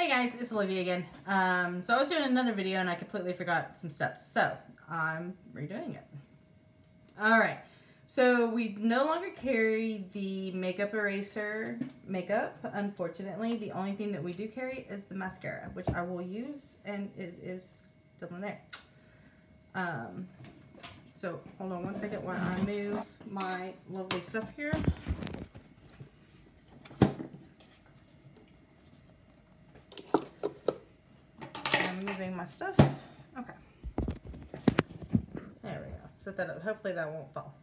Hey guys, it's Olivia again. So I was doing another video and I completely forgot some steps, so I'm redoing it. Alright, so we no longer carry the makeup eraser makeup, unfortunately. The only thing that we do carry is the mascara, which I will use, and it is still in there. So hold on one second while I move my lovely stuff here. Moving my stuff. Okay. There we go. Set that up. Hopefully that won't fall.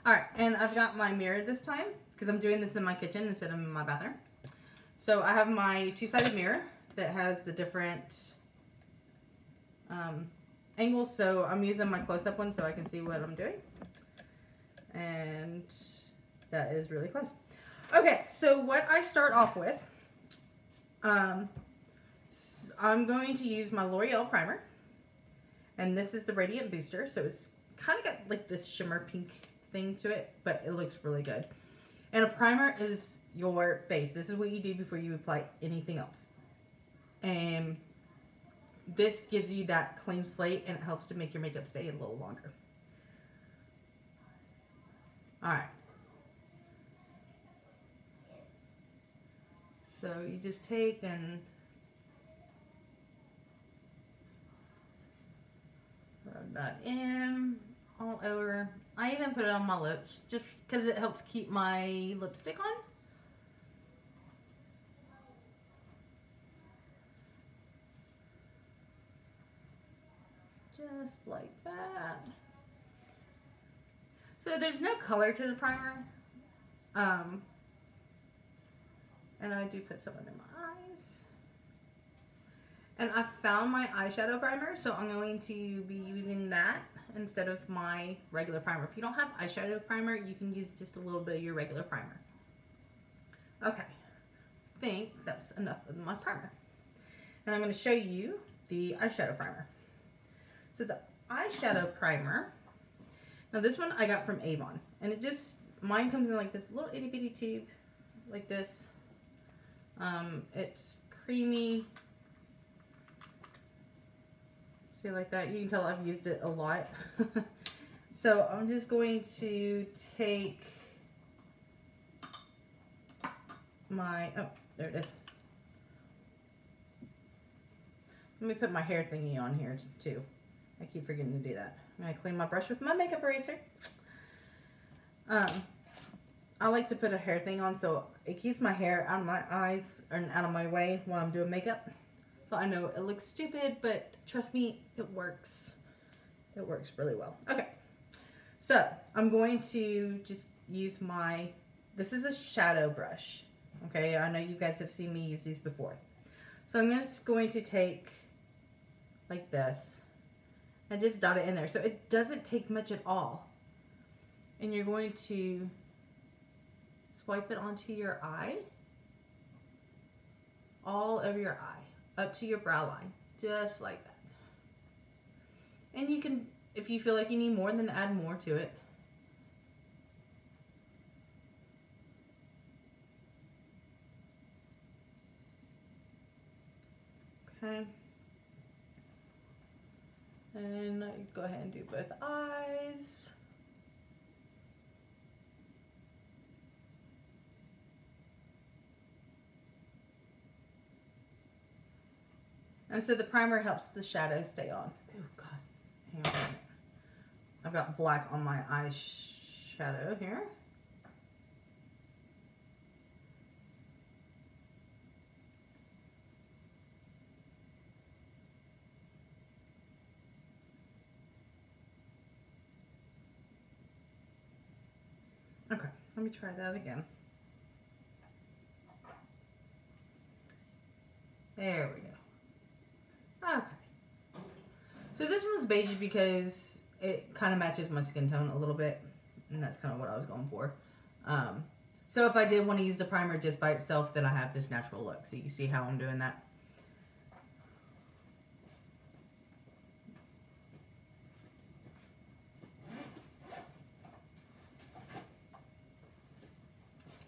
Alright, and I've got my mirror this time because I'm doing this in my kitchen instead of in my bathroom. So I have my two-sided mirror that has the different angles. So I'm using my close-up one so I can see what I'm doing. And that is really close. Okay, so what I start off with, I'm going to use my L'Oreal primer, and this is the Radiant Booster, so it's kind of got like this shimmer pink thing to it, but it looks really good. And a primer is your base. This is what you do before you apply anything else. And this gives you that clean slate, and it helps to make your makeup stay a little longer. Alright. So you just take and rub that in all over. I even put it on my lips just because it helps keep my lipstick on. Just like that. So there's no color to the primer. And I do put some under my eyes. And I found my eyeshadow primer, so I'm going to be using that instead of my regular primer. If you don't have eyeshadow primer, you can use just a little bit of your regular primer. Okay, I think that's enough of my primer. And I'm going to show you the eyeshadow primer. So the eyeshadow primer, now this one I got from Avon. And it just, mine comes in like this little itty bitty tube, like this. It's creamy. See, like that, you can tell I've used it a lot. So I'm just going to take my, oh, there it is. Let me put my hair thingy on here too. I keep forgetting to do that. I'm going to clean my brush with my makeup eraser. I like to put a hair thing on so it keeps my hair out of my eyes and out of my way while I'm doing makeup. So I know it looks stupid, but trust me, it works. It works really well. Okay, so I'm going to just use my, this is a shadow brush. Okay, I know you guys have seen me use these before. So I'm just going to take like this and just dot it in there. So it doesn't take much at all. And you're going to swipe it onto your eye, all over your eye, up to your brow line, just like that. And you can, if you feel like you need more, then add more to it. Okay. And go ahead and do both eyes. And so the primer helps the shadow stay on. Oh God, hang on. I've got black on my eyeshadow here. Okay, let me try that again. There we go. Okay. So this one's beige because it kind of matches my skin tone a little bit, and that's kind of what I was going for. So if I did want to use the primer just by itself, then I have this natural look. So you can see how I'm doing that.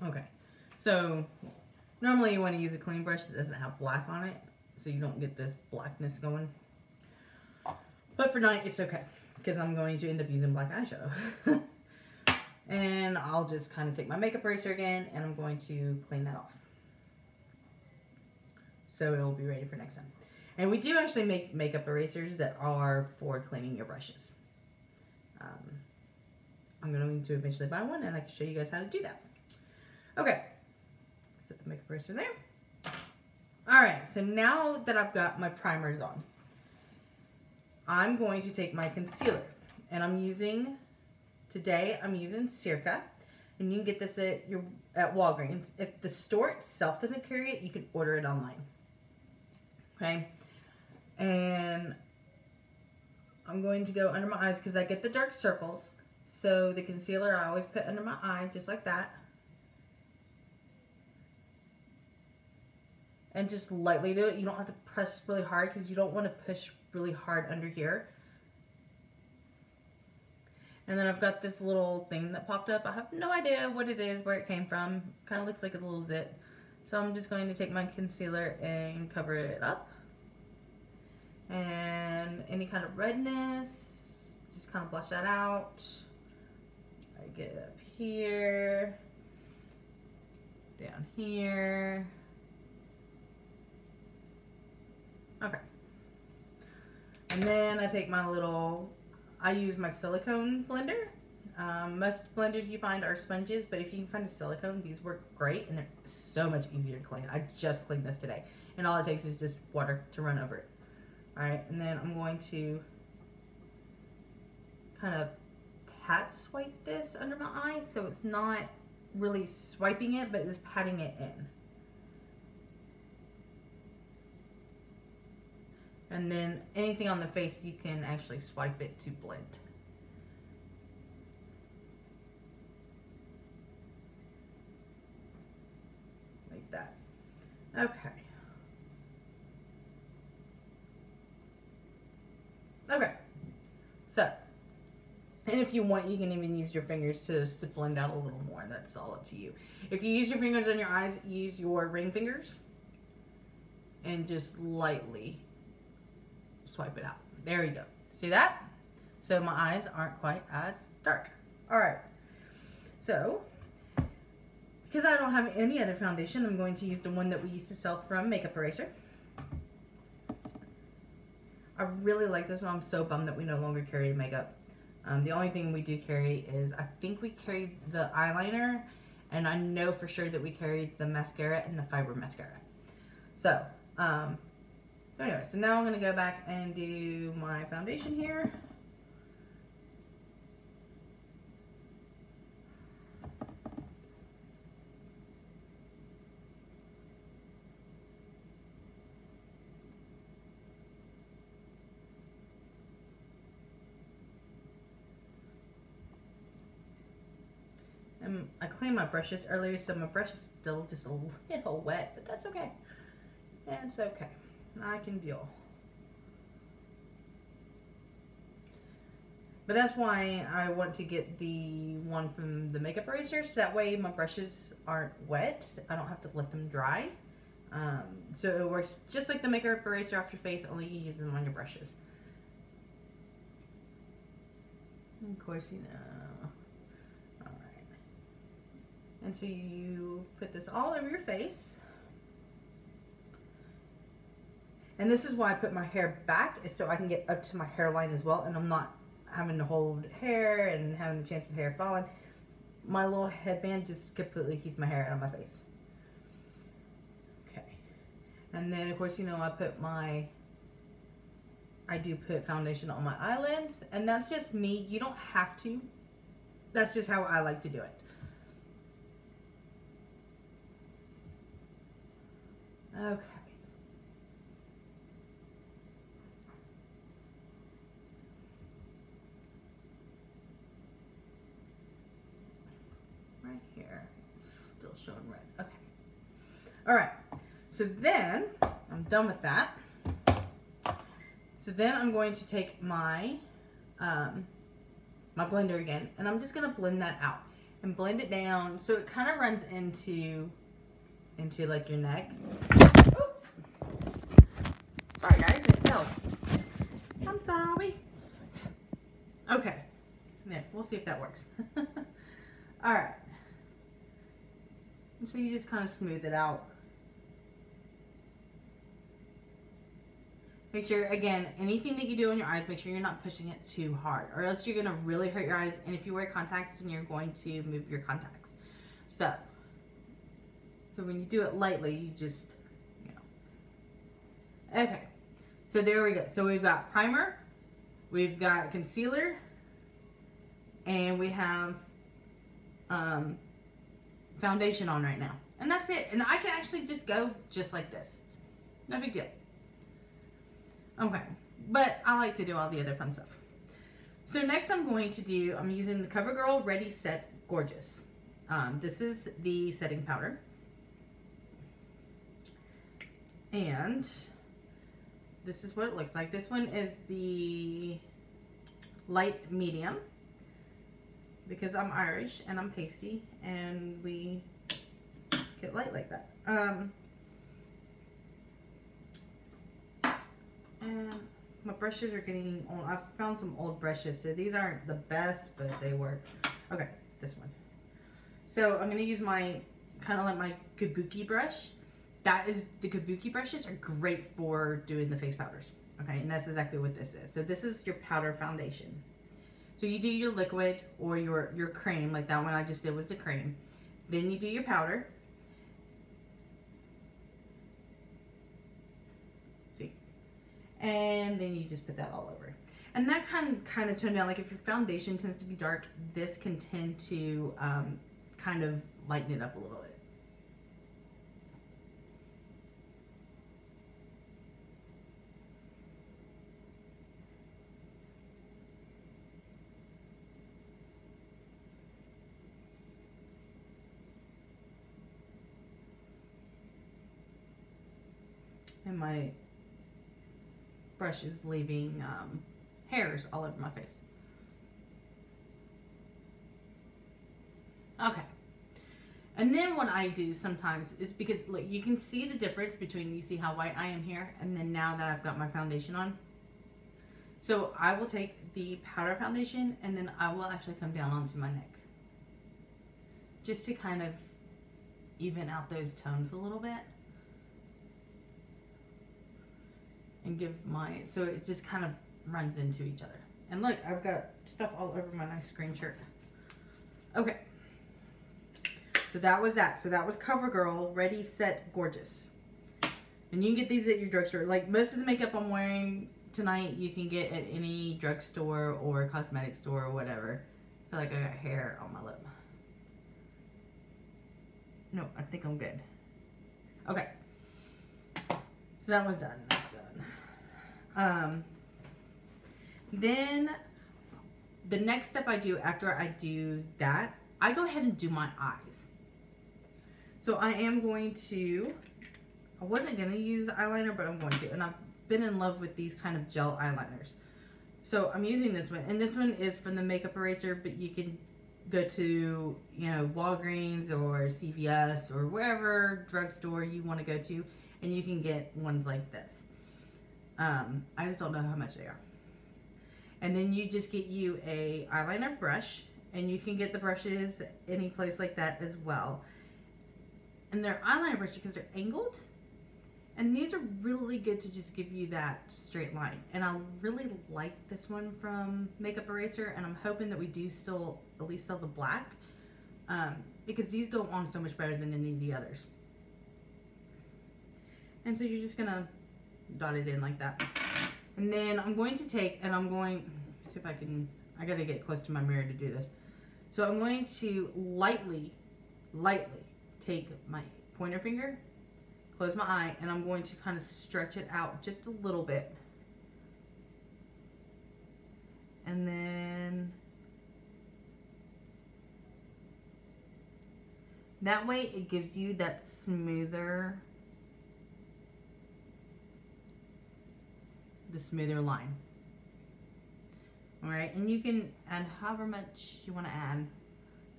Okay, so normally you want to use a clean brush that doesn't have black on it. so you don't get this blackness going. But for night, it's okay, because I'm going to end up using black eyeshadow. And I'll just kind of take my makeup eraser again, and I'm going to clean that off. So it will be ready for next time. And we do actually make makeup erasers that are for cleaning your brushes. I'm going to eventually buy one, and I can show you guys how to do that. Okay, set the makeup eraser there. Alright, so now that I've got my primers on, I'm going to take my concealer. And I'm using Circa. And you can get this at Walgreens. If the store itself doesn't carry it, you can order it online. Okay? And I'm going to go under my eyes because I get the dark circles. So the concealer I always put under my eye, just like that. And just lightly do it. You don't have to press really hard because you don't want to push really hard under here. And then I've got this little thing that popped up. I have no idea what it is, where it came from. Kind of looks like a little zit. So I'm just going to take my concealer and cover it up. And any kind of redness, just kind of blush that out. I get up here, down here. Okay. And then I take my I use my silicone blender. Most blenders you find are sponges, but if you can find a silicone, these work great, and they're so much easier to clean. I just cleaned this today, and all it takes is just water to run over it. Alright, and then I'm going to kind of pat swipe this under my eye, so it's not really swiping it, but it's patting it in. And then anything on the face, you can actually swipe it to blend. Like that. Okay. Okay. So, and if you want, you can even use your fingers to blend out a little more. That's all up to you. If you use your fingers on your eyes, use your ring fingers and just lightly swipe it out. There you go. See that? So my eyes aren't quite as dark. Alright. So, because I don't have any other foundation, I'm going to use the one that we used to sell from Makeup Eraser. I really like this one. I'm so bummed that we no longer carry makeup. The only thing we do carry is, I think we carried the eyeliner, and I know for sure that we carried the mascara and the fiber mascara. So, anyway, so now I'm going to go back and do my foundation here. I cleaned my brushes earlier, so my brush is still just a little wet, but that's okay. It's okay. I can deal. But that's why I want to get the one from the Makeup Eraser, so that way my brushes aren't wet. I don't have to let them dry. So it works just like the Makeup Eraser off your face, only you use them on your brushes. And of course, you know. Alright. And so you put this all over your face. And this is why I put my hair back, is so I can get up to my hairline as well, and I'm not having to hold hair and having the chance of hair falling. My little headband just completely keeps my hair out of my face. Okay. And then, of course, you know, I do put foundation on my eyelids, and that's just me. You don't have to. That's just how I like to do it. Okay. Right here, still showing red. Okay. All right. So then I'm done with that. So then I'm going to take my my blender again, and I'm just gonna blend that out and blend it down so it kind of runs into like your neck. sorry. Okay. Yeah, we'll see if that works. Alright. So you just kind of smooth it out. Make sure, again, anything that you do on your eyes, make sure you're not pushing it too hard, or else you're going to really hurt your eyes. And if you wear contacts, then you're going to move your contacts. So when you do it lightly, you just, you know. Okay. So there we go. So we've got primer, we've got concealer, and we have foundation on right now. And that's it. And I can actually just go just like this. No big deal. Okay, but I like to do all the other fun stuff. So next I'm using the CoverGirl Ready Set Gorgeous. This is the setting powder. And this is what it looks like. This one is the light medium, because I'm Irish and I'm pasty and we get light like that. And my brushes are getting old. I've found some old brushes, so these aren't the best, but they work. Okay, this one. So I'm going to use my, kind of like my kabuki brush. The kabuki brushes are great for doing the face powders. Okay, and that's exactly what this is. So this is your powder foundation. So you do your liquid or your cream, like that one I just did was the cream. Then you do your powder. And then you just put that all over, and that kind of tone down. Like if your foundation tends to be dark, this can tend to kind of lighten it up a little bit. And my brush is leaving hairs all over my face. Okay. And then what I do sometimes is, because look, you can see the difference between, you see how white I am here, and then now that I've got my foundation on. So I will take the powder foundation and then I will actually come down onto my neck, just to kind of even out those tones a little bit. And give so it just kind of runs into each other. And look, I've got stuff all over my nice green shirt. Okay. So that was that. So that was CoverGirl Ready Set Gorgeous. And you can get these at your drugstore. Like most of the makeup I'm wearing tonight, you can get at any drugstore or cosmetic store or whatever. I feel like I got hair on my lip. No, I think I'm good. Okay. So that was done. That's done. Then the next step I do after I do that, I go ahead and do my eyes. So I am going to, I wasn't going to use eyeliner, but I'm going to. And I've been in love with these kind of gel eyeliners. So I'm using this one. And this one is from the Makeup Eraser, but you can go to, you know, Walgreens or CVS or wherever drugstore you want to go to, and you can get ones like this. I just don't know how much they are. And then you just get you a eyeliner brush, and you can get the brushes any place like that as well. And they're eyeliner brushes because they're angled, and these are really good to just give you that straight line. And I really like this one from Makeup Eraser, and I'm hoping that we do still at least sell the black, because these go on so much better than any of the others. And so you're just gonna dot it in like that. And then I'm going to take, and I'm going, see if I can, I gotta get close to my mirror to do this. So I'm going to lightly take my pointer finger, close my eye, and I'm going to kind of stretch it out just a little bit. And then that way it gives you that smoother, the smoother line. Alright, and you can add however much you want to add.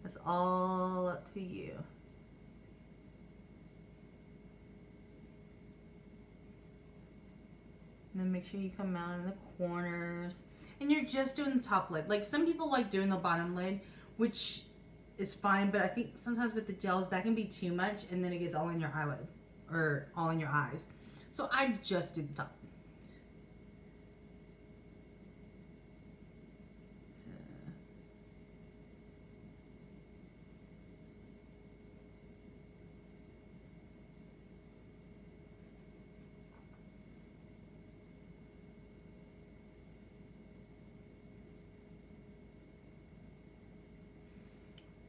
That's all up to you. And then make sure you come out in the corners. And you're just doing the top lid. Like some people like doing the bottom lid, which is fine, but I think sometimes with the gels that can be too much and then it gets all in your eyelid or all in your eyes. So I just do the top.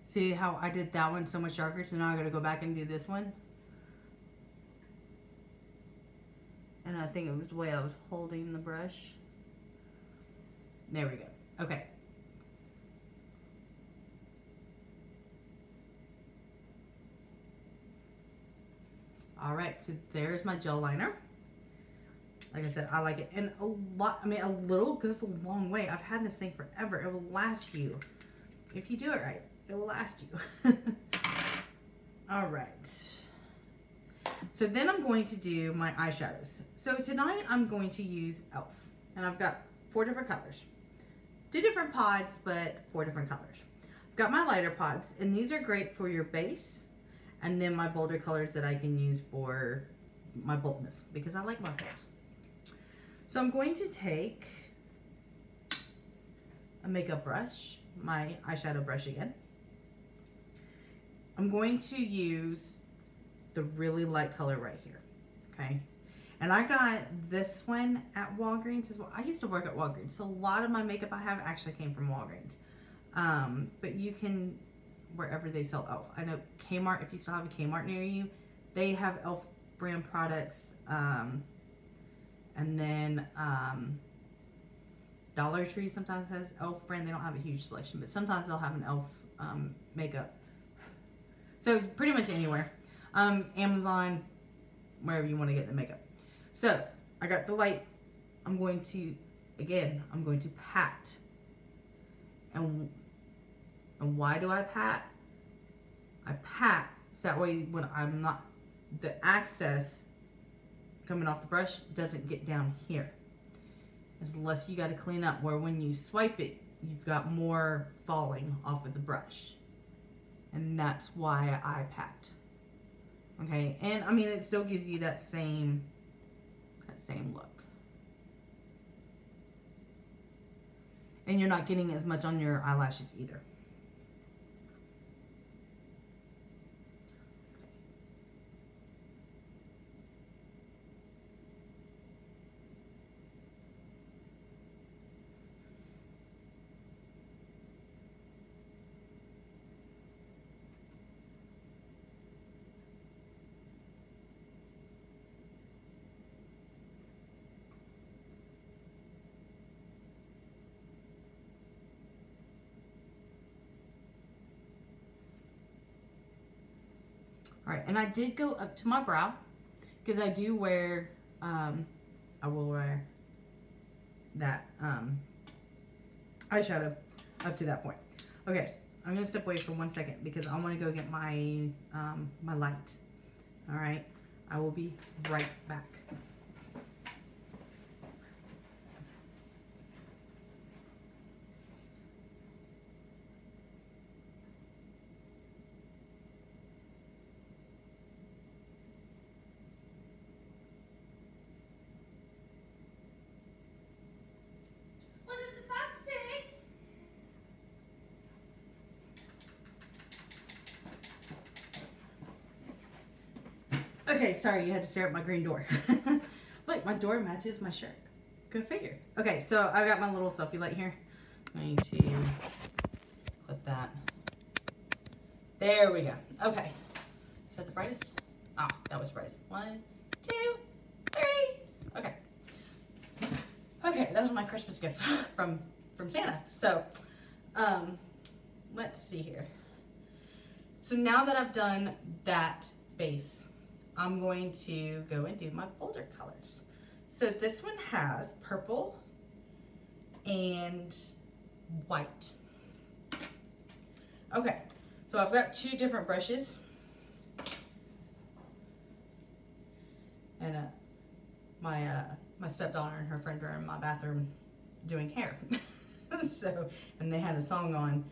See how I did that one so much darker, so now I gotta go back and do this one. And I think it was the way I was holding the brush. There we go. Okay. All right, so there's my gel liner. Like I said, I like it. And a lot, I mean, a little goes a long way. I've had this thing forever. It will last you. If you do it right, it will last you. All right. So then I'm going to do my eyeshadows. So tonight I'm going to use e.l.f. And I've got 4 different colors. 2 different pods, but 4 different colors. I've got my lighter pods, and these are great for your base. And then my bolder colors that I can use for my boldness, because I like my bolds. So I'm going to take a makeup brush, my eyeshadow brush again. I'm going to use the really light color right here, okay? And I got this one at Walgreens as well. I used to work at Walgreens, so a lot of my makeup I have actually came from Walgreens. But you can, wherever they sell e.l.f. I know Kmart, if you still have a Kmart near you, they have e.l.f. brand products. And then Dollar Tree sometimes has e.l.f. brand. They don't have a huge selection, but sometimes they'll have an e.l.f. Makeup. So pretty much anywhere. Amazon, wherever you want to get the makeup. So I got the light. I'm going to, again, I'm going to pat. And why do I pat? I pat so that way when I'm not, the access coming off the brush doesn't get down here. There's less you got to clean up, where when you swipe it, you've got more falling off of the brush. And that's why I pat. Okay, and I mean, it still gives you that same look. And you're not getting as much on your eyelashes either. All right, and I did go up to my brow because I do wear, I will wear that eyeshadow up to that point. Okay, I'm gonna step away for 1 second because I want to go get my my light. All right, I will be right back. Okay, sorry, you had to stare at my green door. Look, my door matches my shirt. Go figure. Okay, so I've got my little selfie light here. I need to clip that. There we go. Okay. Is that the brightest? Ah, that was brightest. 1, 2, 3. Okay. Okay, that was my Christmas gift from Santa. So, let's see here. So now that I've done that base, I'm going to go and do my bolder colors. So this one has purple and white. Okay, so I've got 2 different brushes. And my stepdaughter and her friend were in my bathroom doing hair. So, and they had a song on,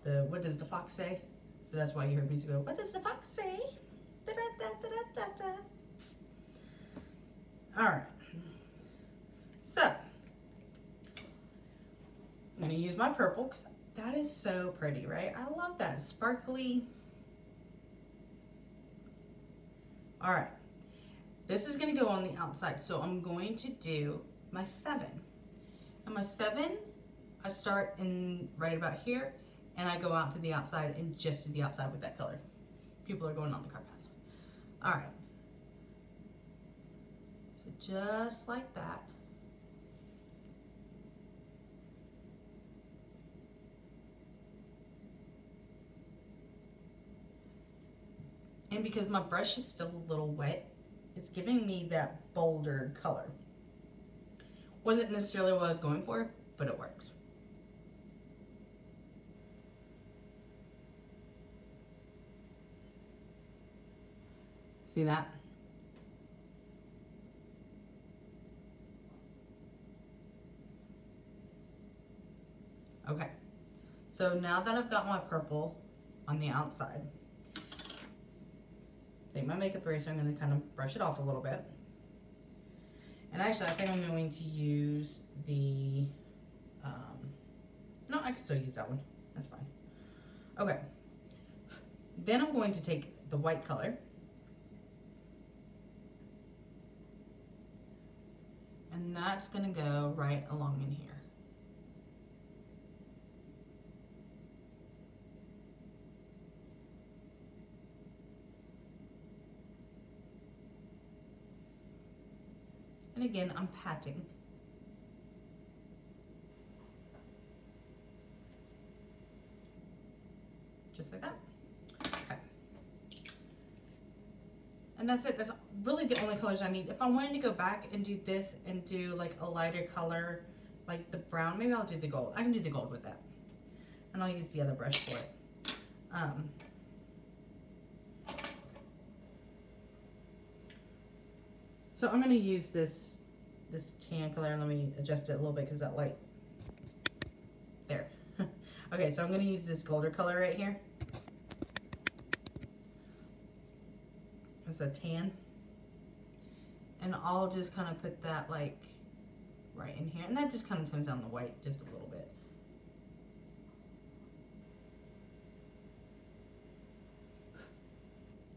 the What Does the Fox Say? So that's why you heard music go, what does the fox say? Da, da, da, da, da, da, da. All right. So, I'm gonna use my purple because that is so pretty, right? I love that, it's sparkly. All right, this is gonna go on the outside. So I'm going to do my 7. And my 7, I start in right about here, and I go out to the outside and just to the outside with that color. People are going on the car path. All right. So just like that. And because my brush is still a little wet, it's giving me that bolder color. Wasn't necessarily what I was going for, but it works. See that? Okay, so now that I've got my purple on the outside, take my makeup eraser, I'm going to kind of brush it off a little bit. And actually, I think I'm going to use the, no, I can still use that one. That's fine. Okay. Then I'm going to take the white color. And that's going to go right along in here. And again, I'm patting. Just like that. Okay. And that's it. That's really the only colors I need. If I wanted to go back and do this and do like a lighter color, like the brown, maybe I'll do the gold. I can do the gold with that. And I'll use the other brush for it. So I'm going to use this tan color. Let me adjust it a little bit because that light. There. Okay, so I'm going to use this golder color right here. It's a tan. And I'll just kind of put that like right in here. And that just kind of tones down the white just a little bit.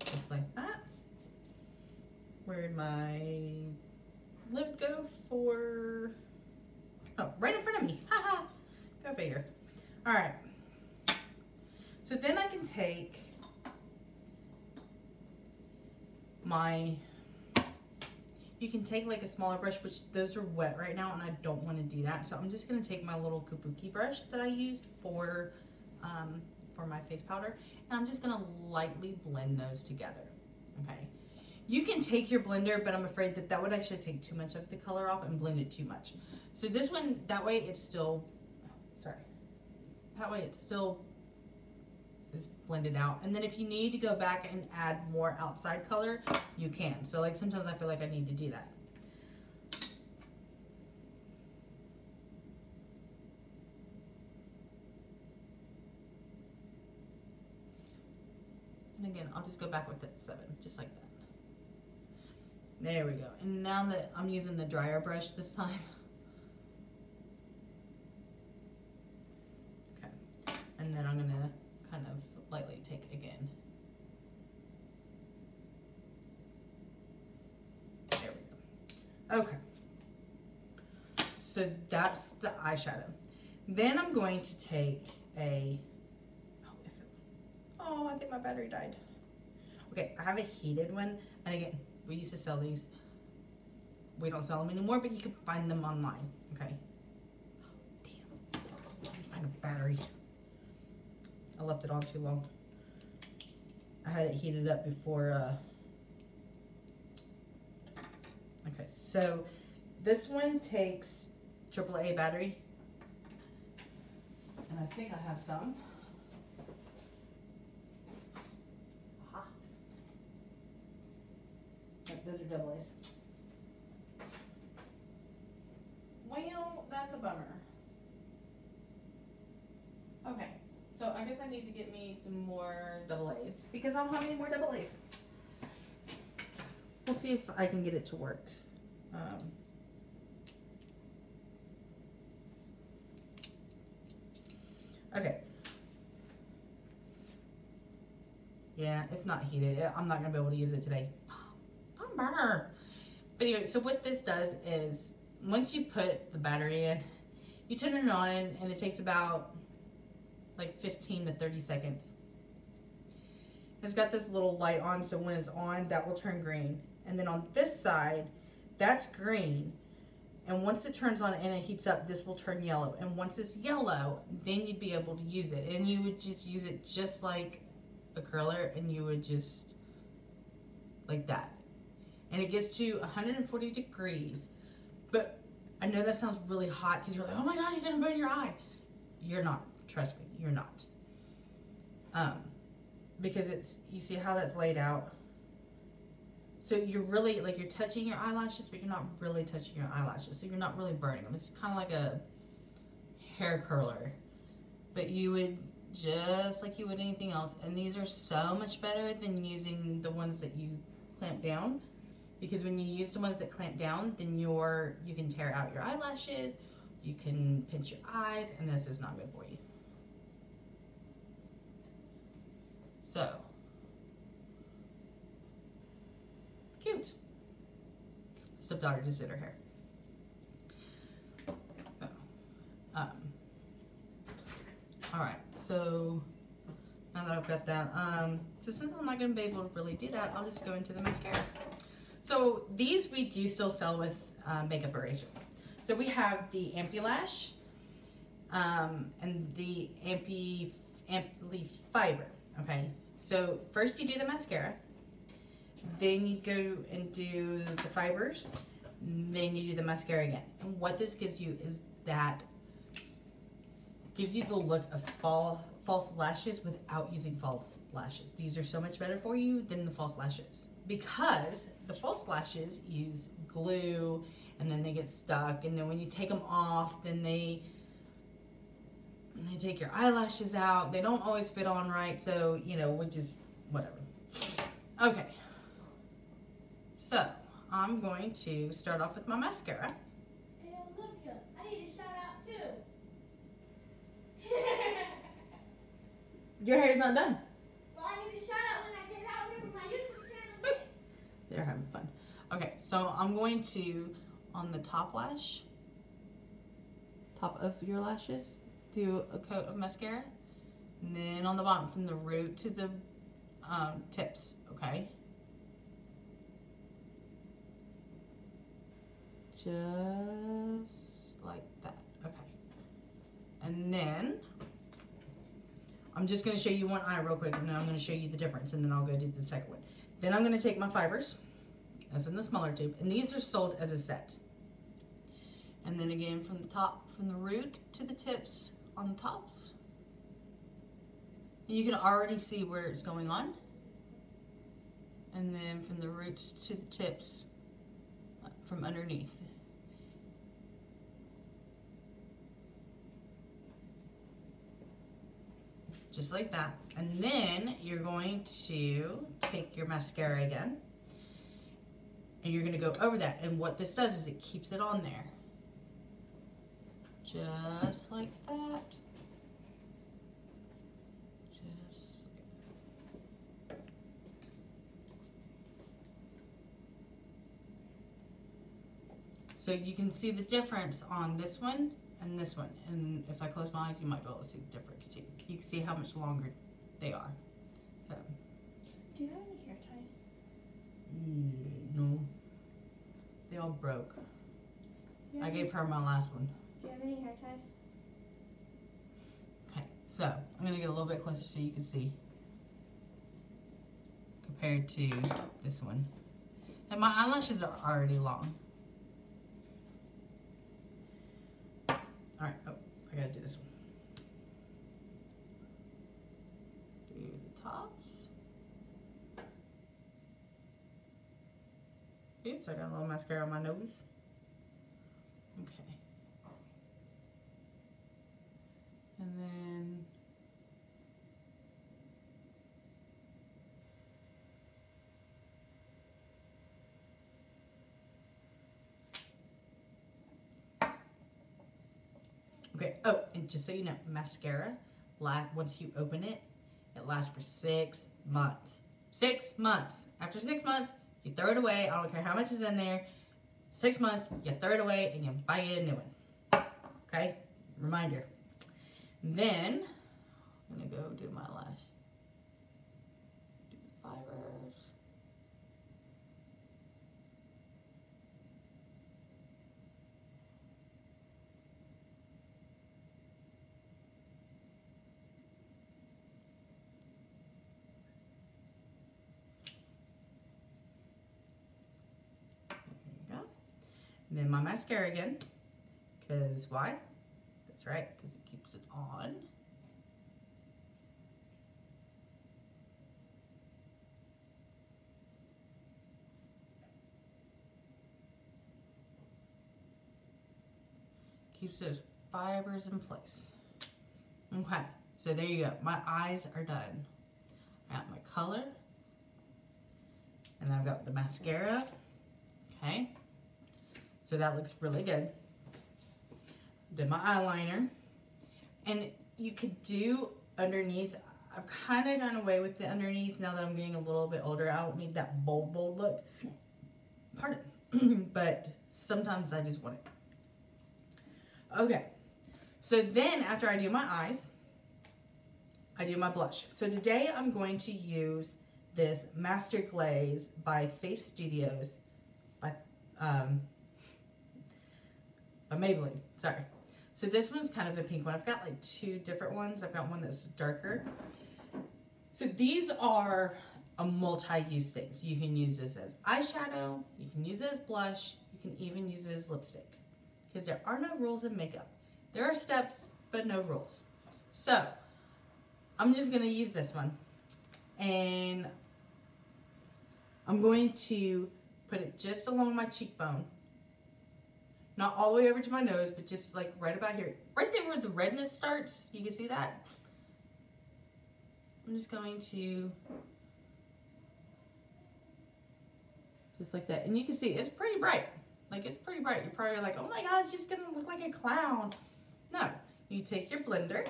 Just like that. Where'd my lip go for? Oh, right in front of me. Haha. Go figure. All right. So then I can take my, you can take like a smaller brush, which those are wet right now and I don't want to do that. So I'm just going to take my little kabuki brush that I used for my face powder, and I'm just going to lightly blend those together. Okay. You can take your blender, but I'm afraid that that would actually take too much of the color off and blend it too much. So this one, that way it's still, that way it still is blended out. And then if you need to go back and add more outside color, you can. So like sometimes I feel like I need to do that. And again, I'll just go back with that 7, just like that. There we go. And now that I'm using the drier brush this time. Okay. And then I'm gonna kind of lightly take again. There we go. Okay. So that's the eyeshadow. Then I'm going to take a, oh, I think my battery died. Okay, I have a heated one, and again, we used to sell these. We don't sell them anymore, but you can find them online, okay? Oh, damn, let me find a battery. I left it on too long. I had it heated up before, okay, so this one takes AAA battery, and I think I have some. Those are double A's. bummer. Okay, so I guess I need to get me some more double A's because I don't have any more double A's. We'll see if I can get it to work. Okay. Yeah, it's not heated. I'm not going to be able to use it today. Bummer. But anyway, so what this does is once you put the battery in, you turn it on and it takes about like 15 to 30 seconds. It's got this little light on, so when it's on, that will turn green. And then on this side, that's green. And once it turns on and it heats up, this will turn yellow. And once it's yellow, then you'd be able to use it. And you would just use it just like a curler, and you would just like that. And it gets to 140 degrees. But I know that sounds really hot because you're like, oh my God, you're gonna burn your eye. You're not, trust me, you're not. Because it's, you see how that's laid out? So you're really, like, you're touching your eyelashes, but you're not really touching your eyelashes. So you're not really burning them. It's kind of like a hair curler. But you would, just like you would anything else. And these are so much better than using the ones that you clamp down. Because when you use the ones that clamp down, then you can tear out your eyelashes, you can pinch your eyes, and this is not good for you. So, cute. Stepdaughter just did her hair. Oh. All right, so now that I've got that, so since I'm not gonna be able to really do that, I'll just go into the mascara. So these we do still sell with makeup erasure. So we have the Ampi-Lash and the Ampi-Fiber. Okay, so first you do the mascara, then you go and do the fibers, then you do the mascara again. And what this gives you is that gives you the look of false lashes without using false lashes. These are so much better for you than the false lashes, because the false lashes use glue and then they get stuck, and then when you take them off, then they take your eyelashes out. They don't always fit on right, so, you know, which is whatever. Okay, so I'm going to start off with my mascara. Hey, Olivia, I need a shout out too. Your hair's not done. Well, I need a shout out when I get out here for my YouTube channel. They're having fun. Okay, so I'm going to, on the top lash, top of your lashes, do a coat of mascara. And then on the bottom, from the root to the tips, okay? Just like that, okay. And then, I'm just gonna show you one eye real quick, and then I'm gonna show you the difference, and then I'll go do the second one. Then I'm gonna take my fibers, that's in the smaller tube, and these are sold as a set. And then again, from the top, from the root to the tips on the tops. And you can already see where it's going on. And then from the roots to the tips, from underneath. Just like that. And then you're going to take your mascara again, and you're gonna go over that. And what this does is it keeps it on there. Just like that. So you can see the difference on this one and this one. And if I close my eyes, you might be able to see the difference too. You can see how much longer they are. So. Do you have any hair ties? No. They all broke. I gave her my last one. Do you have any hair ties? Okay, so I'm gonna get a little bit closer so you can see compared to this one. And my eyelashes are already long. Alright, oh, I gotta do this one. Do the tops. Oops, I got a little mascara on my nose. Okay. And then okay, oh, and just so you know, mascara, once you open it, it lasts for 6 months. 6 months. After 6 months, you throw it away. I don't care how much is in there. 6 months, you throw it away and you buy you a new one. Okay? Reminder. Then, I'm going to go do my lash. Do fibers. And then my mascara again, because why? That's right, because it keeps it on. Keeps those fibers in place. Okay, so there you go. My eyes are done. I got my color, and I've got the mascara. Okay. So that looks really good. Did my eyeliner. And you could do underneath. I've kind of gone away with the underneath now that I'm getting a little bit older. I don't need that bold look. Pardon. But sometimes I just want it. Okay. So then after I do my eyes, I do my blush. So today I'm going to use this Master Glaze by Face Studios by Maybelline, sorry. So this one's kind of a pink one. I've got like 2 different ones. I've got one that's darker. So these are a multi-use things. You can use this as eyeshadow, you can use it as blush, you can even use it as lipstick. Because there are no rules in makeup. There are steps, but no rules. So, I'm just gonna use this one. And I'm going to put it just along my cheekbone. Not all the way over to my nose, but just like right about here. Right there where the redness starts. You can see that? I'm just going to, just like that. And you can see it's pretty bright. Like it's pretty bright. You're probably like, oh my God, she's gonna look like a clown. No, you take your blender,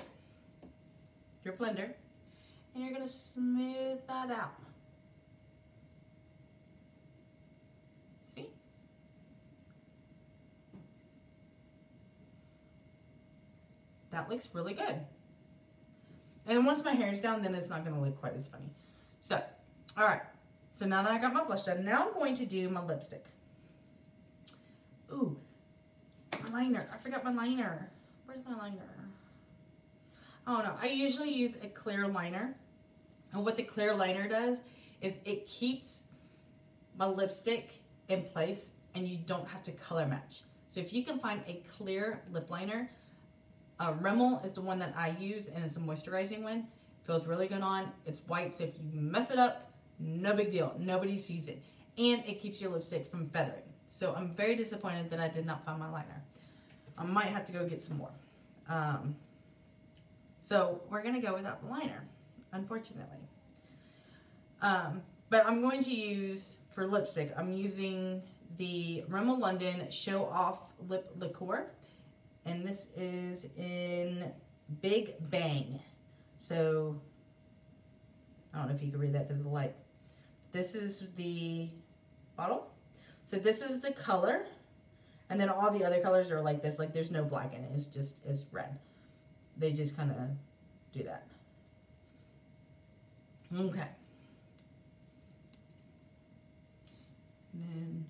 and you're gonna smooth that out. See? That looks really good. And once my hair is down, then it's not going to look quite as funny. So, all right. So now that I got my blush done, now I'm going to do my lipstick. Ooh, my liner. I forgot my liner. Where's my liner? Oh no, I usually use a clear liner. And what the clear liner does is it keeps my lipstick in place and you don't have to color match. So if you can find a clear lip liner, Rimmel is the one that I use, and it's a moisturizing one. Feels really good on. It's white, so if you mess it up, no big deal. Nobody sees it. And it keeps your lipstick from feathering. So I'm very disappointed that I did not find my liner. I might have to go get some more. So we're going to go without the liner, unfortunately. But I'm going to use, for lipstick, I'm using the Rimmel London Show Off Lip Liqueur. And this is in Big Bang. So, I don't know if you can read that because of the light. This is the bottle. So this is the color. And then all the other colors are like this. Like there's no black in it. It's red. They just kind of do that. Okay. And then...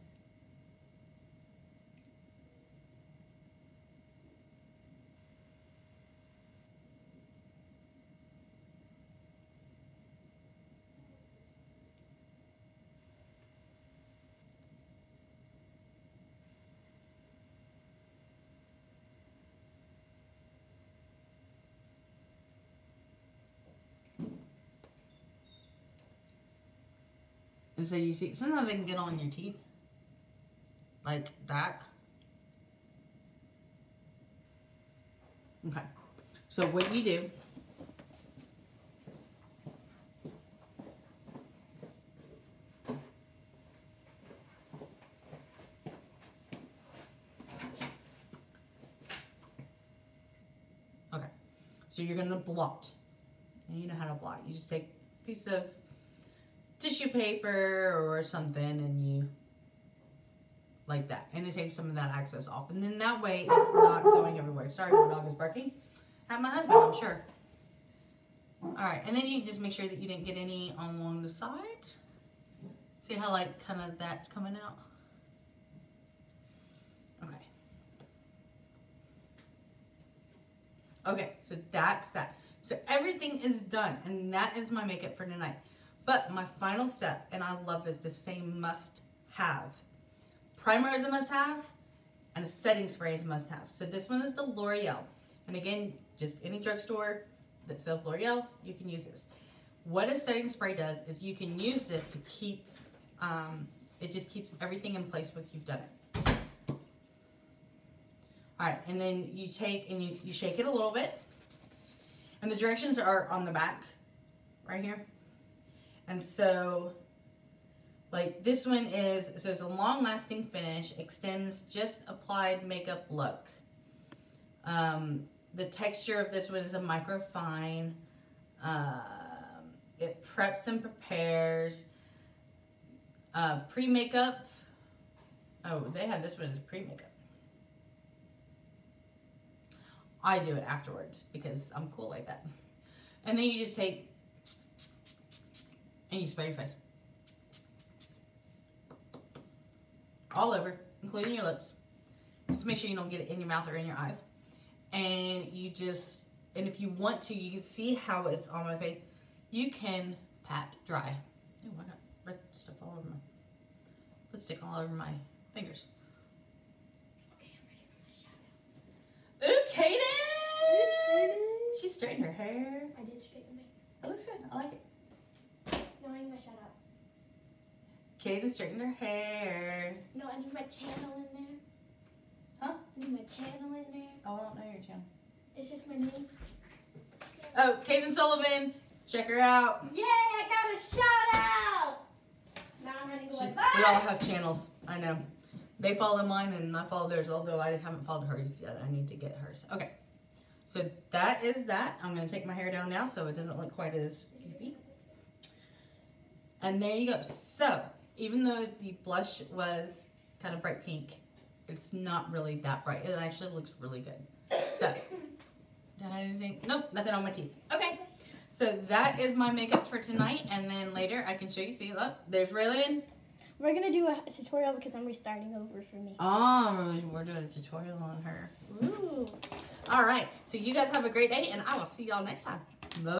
And so you see, sometimes it can get on your teeth. Like that. Okay. So what you do, okay, so you're gonna blot, and you know how to blot. You just take a piece of tissue paper or something and you, like that, and it takes some of that excess off, and then that way it's not going everywhere. Sorry, my dog is barking at my husband, I'm sure. Alright, and then you just make sure that you didn't get any along the side. See how like kind of that's coming out? Okay. Okay, so that's that. So everything is done, and that is my makeup for tonight. But my final step, and I love this is a must have. Primer is a must have, and a setting spray is a must have. So this one is the L'Oreal. And again, just any drugstore that sells L'Oreal, you can use this. What a setting spray does is you can use this to keep, it just keeps everything in place once you've done it. Alright, and then you take and you shake it a little bit. And the directions are on the back, right here. And so, like this one is, so it's a long lasting finish, extends just applied makeup look. The texture of this one is a microfine. It preps and prepares. Pre-makeup. Oh, they have this one as a pre-makeup. I do it afterwards because I'm cool like that. And then you just take and you spray your face. All over, including your lips. Just make sure you don't get it in your mouth or in your eyes. And you just, and if you want to, you can see how it's on my face. You can pat dry. Oh, I got red stuff all over my, lipstick all over my fingers. Okay, I'm ready for my shout Ooh, out. Kaden! She straightened her hair. I did straighten my. It looks good. I like it. No, I need my shout out. Kaden straightened her hair. No, I need my channel in there. Huh? I need my channel in there. Oh, I don't know your channel. It's just my name. Oh, Kaden Sullivan. Check her out. Yay, I got a shout out! Now I'm ready to go. We all have channels. I know. They follow mine and I follow theirs, although I haven't followed hers yet. I need to get hers. Okay. So that is that. I'm going to take my hair down now so it doesn't look quite as goofy. And there you go. So, even though the blush was kind of bright pink, it's not really that bright. It actually looks really good. So, did I have anything? Nope, nothing on my teeth. Okay. So that is my makeup for tonight, and then later I can show you. See, look, there's Raylan. We're gonna do a tutorial because I'm restarting over for me. Oh, we're doing a tutorial on her. Ooh. All right. So you guys have a great day, and I will see y'all next time. Bye.